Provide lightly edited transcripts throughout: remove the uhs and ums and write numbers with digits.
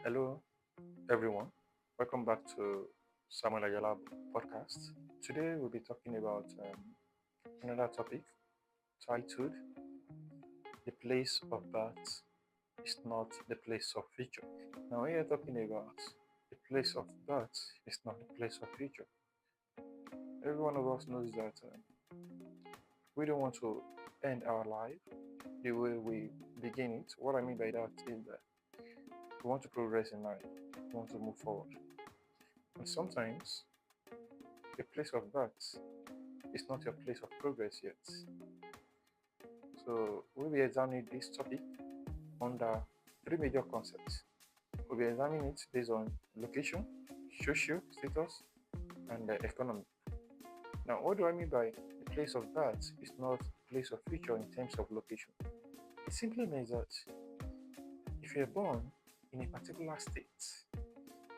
Hello, everyone. Welcome back to Samuel Ajala Podcast. Today, we'll be talking about another topic titled The Place of Birth is Not the Place of Future. Now, when you're talking about the place of birth is not the place of future, every one of us knows that we don't want to end our life the way we begin it. What I mean by that is that we want to progress in life, we want to move forward. And sometimes your place of birth is not your place of progress yet. So we'll be examining this topic under three major concepts. We'll be examining it based on location, social status, and economy. Now, what do I mean by the place of birth is not place of future in terms of location? It simply means that if you're born in a particular state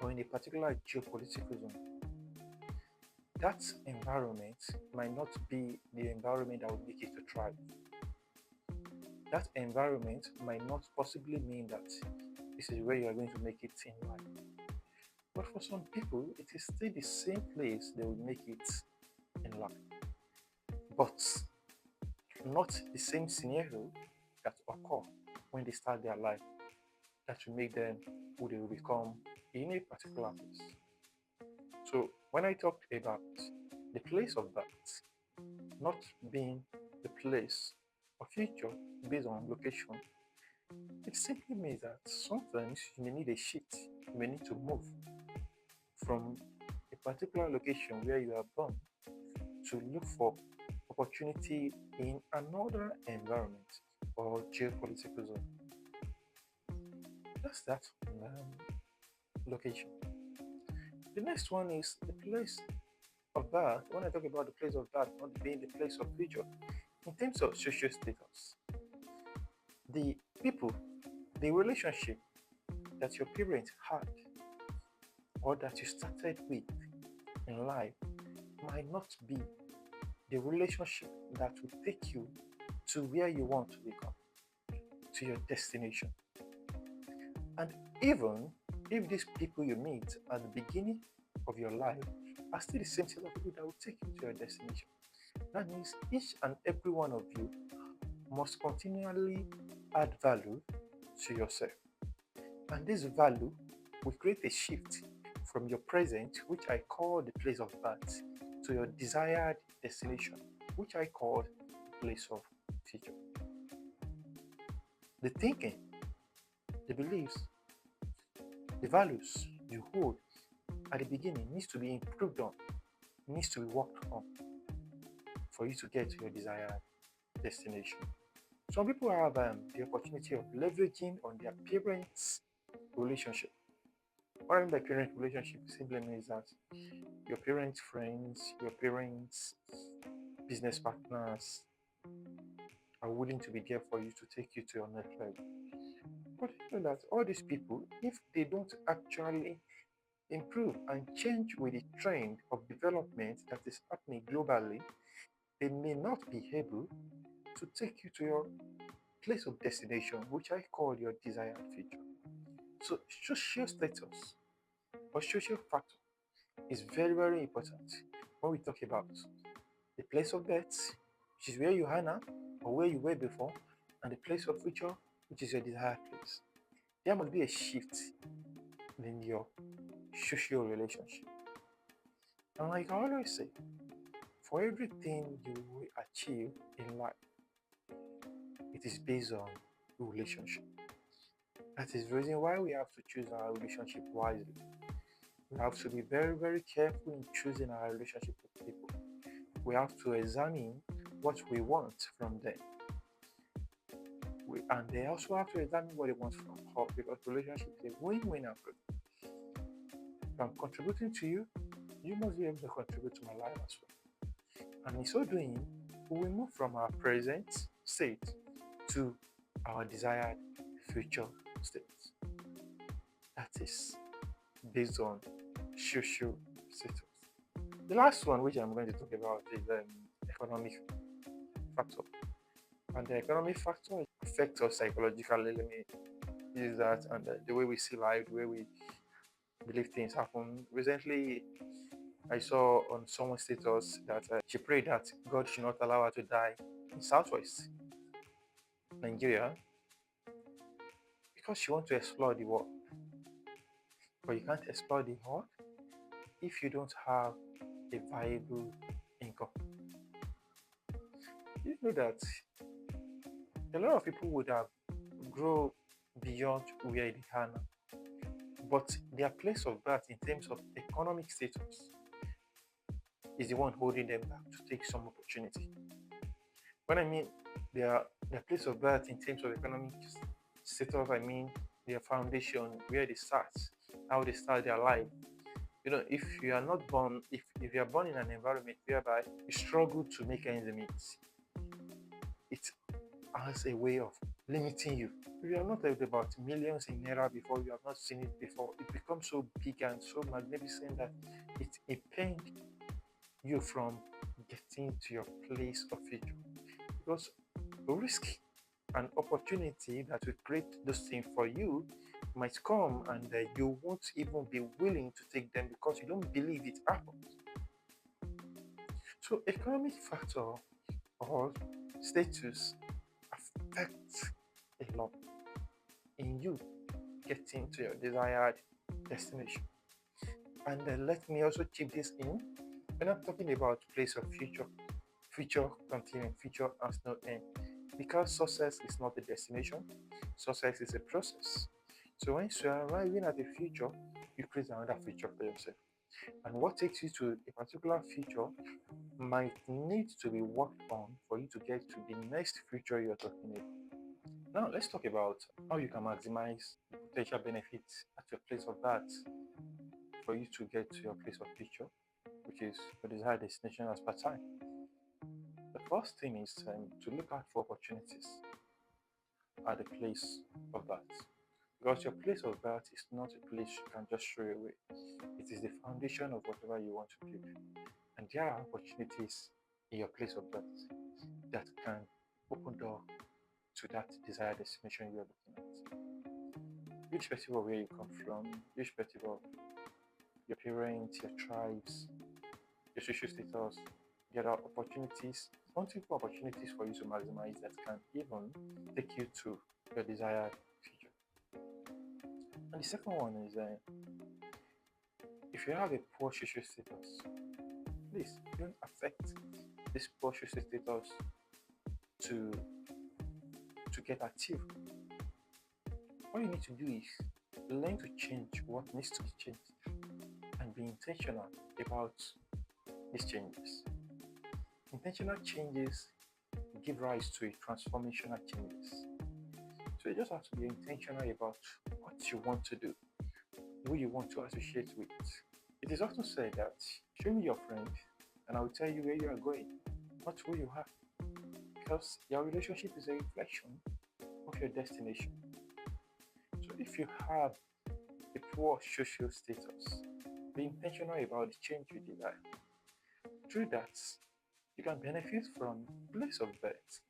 or in a particular geopolitical zone, that environment might not be the environment that will make you to thrive. That environment might not possibly mean that this is where you are going to make it in life. But for some people, it is still the same place they will make it in life. But not the same scenario that occur when they start their life that will make them who they will become in a particular place. So when I talk about the place of birth not being the place of future based on location, it simply means that sometimes you may need a shift, you may need to move from a particular location where you are born to look for opportunity in another environment or geopolitical zone. That's that location. The next one is the place of birth. When I talk about the place of birth not being the place of future, in terms of social status, the people, the relationship that your parents had or that you started with in life might not be the relationship that will take you to where you want to become, to your destination. And even if these people you meet at the beginning of your life are still the same set of people that will take you to your destination, that means each and every one of you must continually add value to yourself. And this value will create a shift from your present, which I call the place of birth, to your desired destination, which I call the place of future. The thinking, the beliefs, the values you hold at the beginning needs to be improved on, needs to be worked on for you to get to your desired destination. Some people have the opportunity of leveraging on their parents' relationship. What I mean by parent relationship simply means that your parents' friends, your parents' business partners are willing to be there for you to take you to your next level. But you know that all these people, if they don't actually improve and change with the trend of development that is happening globally, they may not be able to take you to your place of destination, which I call your desired future. So social status or social factor is very, very important when we talk about the place of birth, which is where you are now or where you were before, and the place of future, which is your desired place. There must be a shift in your social relationship. And like I always say, for everything you will achieve in life, it is based on relationship. That is the reason why we have to choose our relationship wisely. We have to be very, very careful in choosing our relationship with people. We have to examine what we want from them. And they also have to examine what they want from us because relationship is a win-win approach. If I'm contributing to you, you must be able to contribute to my life as well. And in so doing, we will move from our present state to our desired future state. That is based on social status. The last one, which I'm going to talk about, is economic factor. And the economic factor affects us psychologically is that, and the way we see life, the way we believe things happen. Recently, I saw on someone's status that she prayed that God should not allow her to die in Southwest Nigeria because she wants to explore the world. But you can't explore the world if you don't have a viable income. You know that a lot of people would have grown beyond where they are now, but their place of birth in terms of economic status is the one holding them back to take some opportunity. When I mean their place of birth in terms of economic status, I mean their foundation, where they start, how they start their life. You know, if you are not born, if you are born in an environment whereby you struggle to make ends meet, it has a way of limiting you. If you are not heard about millions in naira before, you have not seen it before, it becomes so big and so magnificent that it impends you from getting to your place of future. Because risk and opportunity that will create those things for you might come, and you won't even be willing to take them because you don't believe it happens. So economic factor or status affects a lot in you getting to your desired destination. And let me also chip this in. We're not talking about place of future continuing, future has no end. Because success is not a destination, success is a process. So once you are arriving at a future, you create another future for yourself. And what takes you to a particular future might need to be worked on for you to get to the next future you're talking about. Now let's talk about how you can maximize the potential benefits at your place of birth for you to get to your place of future, which is your desired destination as per time. The first thing is to look out for opportunities at the place of birth. Because your place of birth is not a place you can just throw away. It is the foundation of whatever you want to build. And there are opportunities in your place of birth that can open door to that desired destination you are looking at. Irrespective of where you come from, irrespective of your parents, your tribes, your social status, there are opportunities, multiple opportunities for you to maximize that can even take you to your desired future. And the second one is if you have a poor social status, please don't affect this poor social status to get achieved. What you need to do is learn to change what needs to be changed and be intentional about these changes. Intentional changes give rise to a transformational changes. So you just have to be intentional about what you want to do, who you want to associate with. It is often said that show me your friend and I will tell you where you are going, not who you are. Because your relationship is a reflection of your destination. So if you have a poor social status, be intentional about the change you desire. Through that, you can benefit from place of birth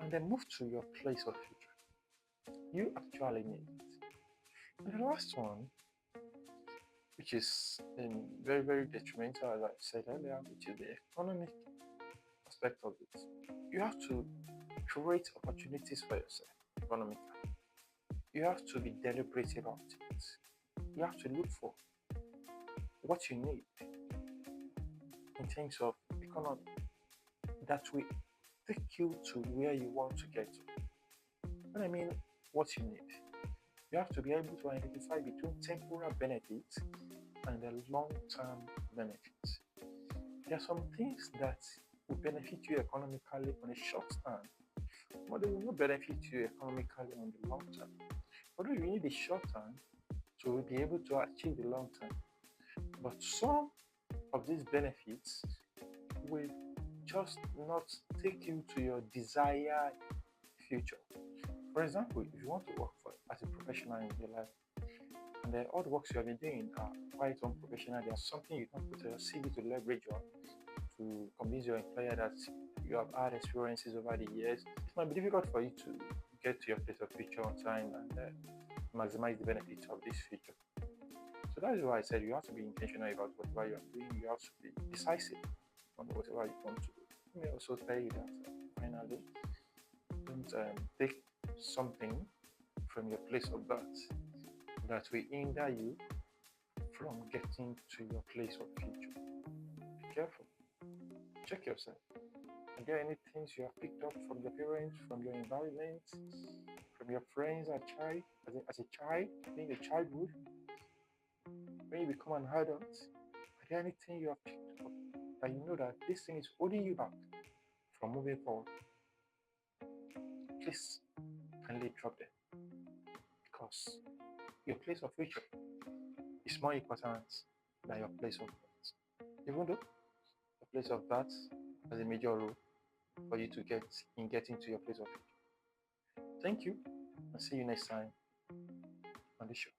and then move to your place of future. You actually need it. And the last one, which is very, very detrimental, as I said earlier, which is the economic aspect of it. You have to create opportunities for yourself economically. You have to be deliberate about it. You have to look for what you need in terms of economy that will take you to where you want to get to. When I mean what you need, you have to be able to identify between temporal benefits and the long-term benefits. There are some things that will benefit you economically on a short term, but they will not benefit you economically on the long term. Although you need the short term to be able to achieve the long term, but some of these benefits will just not take you to your desired future. For example, if you want to work as a professional in your life, and all the works you have been doing are quite unprofessional, there's something you can put on your CV to leverage on to convince your employer that you have had experiences over the years. It might be difficult for you to get to your place of future on time, and maximize the benefits of this future. So that is why I said you have to be intentional about whatever you are doing. You have to be decisive on whatever you want to do. Let me also tell you that finally, don't take something from your place of birth that will hinder you from getting to your place of future. Be careful. Check yourself. Are there any things you have picked up from your parents, from your environment, from your friends as a child, being a childhood? When you become an adult, are there anything you have picked up that you know that this thing is holding you back from moving forward? Please kindly drop them, because your place of future is more important than your place of birth. Even though your place of birth has a major role for you to get in getting to your place of future. Thank you, and see you next time on the show.